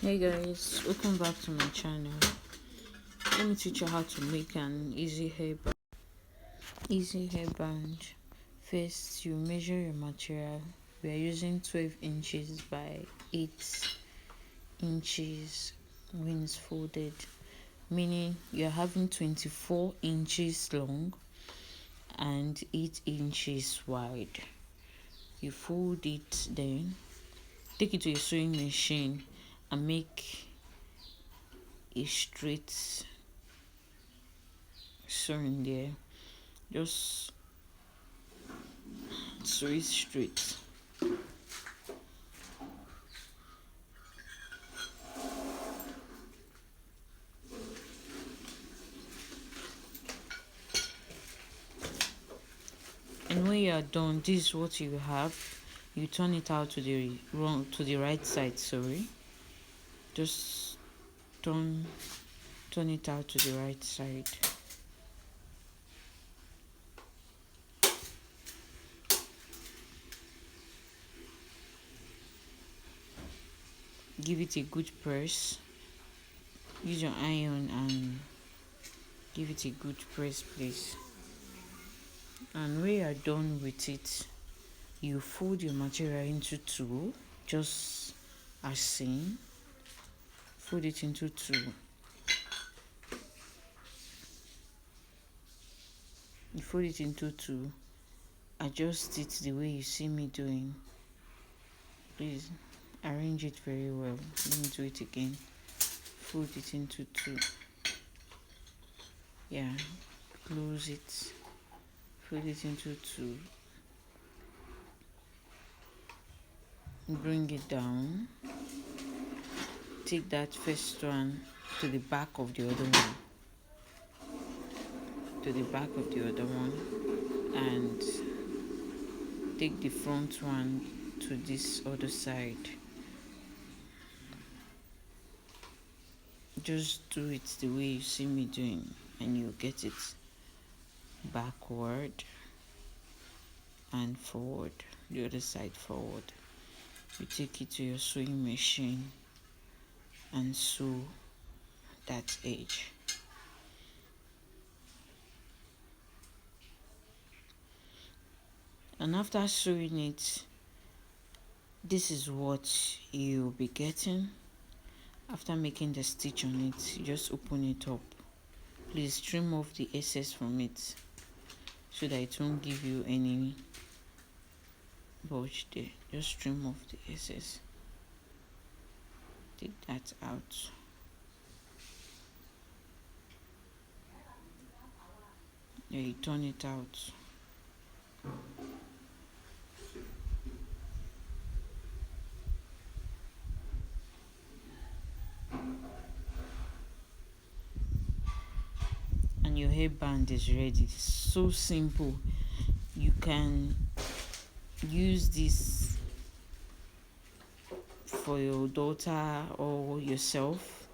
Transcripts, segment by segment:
Hey guys, welcome back to my channel. Let me teach you how to make an easy hairband. First, you measure your material. We are using 12 inches by 8 inches wings folded, meaning you're having 24 inches long and 8 inches wide. You fold it, then take it to a sewing machine and make a straight sewing there. Just sew it straight. And when you are done, this is what you have. You turn it out to the right side. Sorry, just turn it out to the right side. Give it a good press. Use your iron and give it a good press, please. And when you are done with it, you fold your material into two, just as seen. Fold it into two. You fold it into two. Adjust it the way you see me doing. Please arrange it very well. Let me do it again. Fold it into two. Yeah, close it. Fold it into two. Bring it down. Take that first one to the back of the other one. And take the front one to this other side. Just do it the way you see me doing and you'll get it. Backward and forward, the other side forward. You take it to your sewing machine and sew that edge. And after sewing it, this is what you'll be getting. After making the stitch on it, you just open it up. Please trim off the excess from it so that it won't give you any bulge there. Just trim off the excess. Take that out. Yeah, you turn it out. And your hairband is ready. It's so simple. You can use this for your daughter or yourself.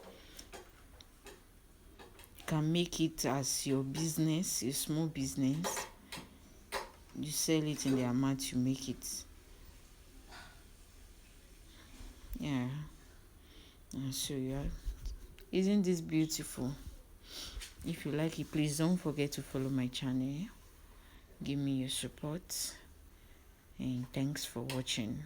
You can make it as your business, your small business. You sell it in the amount you make it. Yeah. I'll show you. Isn't this beautiful? If you like it, please don't forget to follow my channel. Give me your support. And thanks for watching.